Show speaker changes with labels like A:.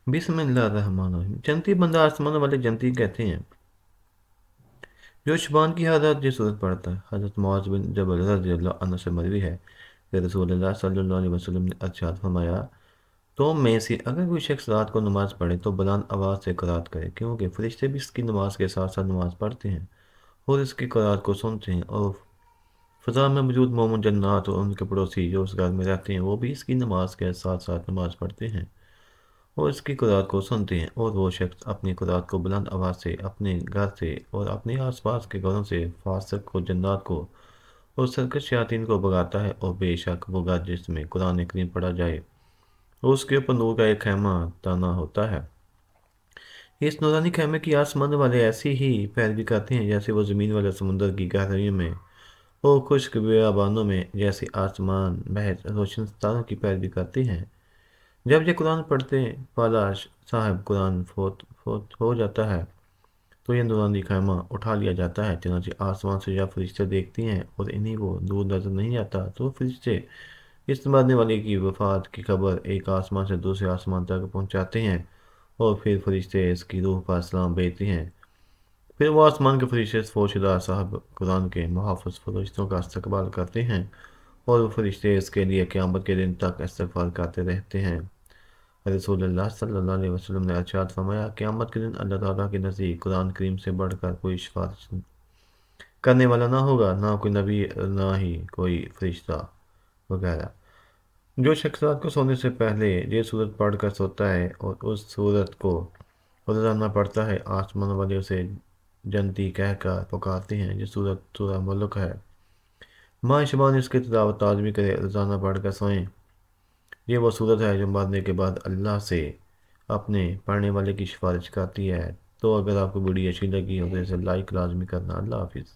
A: بسم اللہ الرحمن الرحیم۔ جنتی بندہ آسمان والے جنتی کہتے ہیں جو شبان کی حضرت یہ صورت پڑھتا ہے۔ حضرت معاذ بن جبل رضی اللہ عنہ سے مروی ہے کہ رسول اللہ صلی اللہ علیہ وسلم نے ارشاد فرمایا، تو میں سے اگر کوئی شخص رات کو نماز پڑھے تو بلند آواز سے قرات کرے، کیونکہ فرشتے بھی اس کی نماز کے ساتھ ساتھ نماز پڑھتے ہیں اور اس کی قرات کو سنتے ہیں، اور فضا میں موجود مومن جنات اور ان کے پڑوسی جو اس گھر میں رہتے ہیں وہ بھی اس کی نماز کے ساتھ ساتھ نماز پڑھتے ہیں اور اس کی قرات کو سنتے ہیں، اور وہ شخص اپنی قرات کو بلند آواز سے اپنے گھر سے اور اپنے آس پاس کے گھروں سے فاسق کو، جنات کو اور سرکش شیاطین کو بھگاتا ہے، اور بے شک وہ گھر جس میں قرآن کریم پڑھا جائے اور اس کے اوپر نور کا ایک خیمہ تانا ہوتا ہے، اس نورانی خیمے کی آسمان والے ایسی ہی پیروی کرتے ہیں جیسے وہ زمین والے سمندر کی گہرائیوں میں اور خشک بیابانوں میں جیسے آسمان محض روشن ستاروں کی پیروی کرتے ہیں۔ جب یہ قرآن پڑھتے والا صاحب قرآن فوت ہو جاتا ہے تو یہ نورانی خیمہ اٹھا لیا جاتا ہے، چنانچہ آسمان سے جب فرشتے دیکھتے ہیں اور انہیں وہ دور نظر نہیں آتا تو فرشتے اس مرنے والے کی وفات کی خبر ایک آسمان سے دوسرے آسمان تک پہنچاتے ہیں، اور پھر فرشتے اس کی روح پر سلام بھیجتے ہیں۔ پھر وہ آسمان کے فرشتے اس فوت شدہ صاحب قرآن کے محافظ فرشتوں کا استقبال کرتے ہیں، اور وہ فرشتے اس کے لیے قیامت کے دن تک استغفار کرتے رہتے ہیں۔ رسول اللہ صلی اللہ علیہ وسلم نے ارشاد فرمایا، قیامت کے دن اللہ تعالیٰ کے نزدیک قرآن کریم سے بڑھ کر کوئی سفارش کرنے والا نہ ہوگا، نہ کوئی نبی، نہ ہی کوئی فرشتہ وغیرہ۔ جو شخص رات کو سونے سے پہلے یہ صورت پڑھ کر سوتا ہے اور اس صورت کو روزانہ پڑھتا ہے، آسمان والے اسے جنتی کہہ کر پکارتے ہیں۔ یہ صورت سورہ ملک ہے، ماہ شبان اس کی تلاوت لازمی کرے، روزانہ پڑھ کر سوئیں۔ یہ وہ صورت ہے جو مرنے کے بعد اللہ سے اپنے پڑھنے والے کی سفارش کرتی ہے۔ تو اگر آپ کو ویڈیو اچھی لگی ہو تو اسے لائک لازمی کرنا۔ اللہ حافظ۔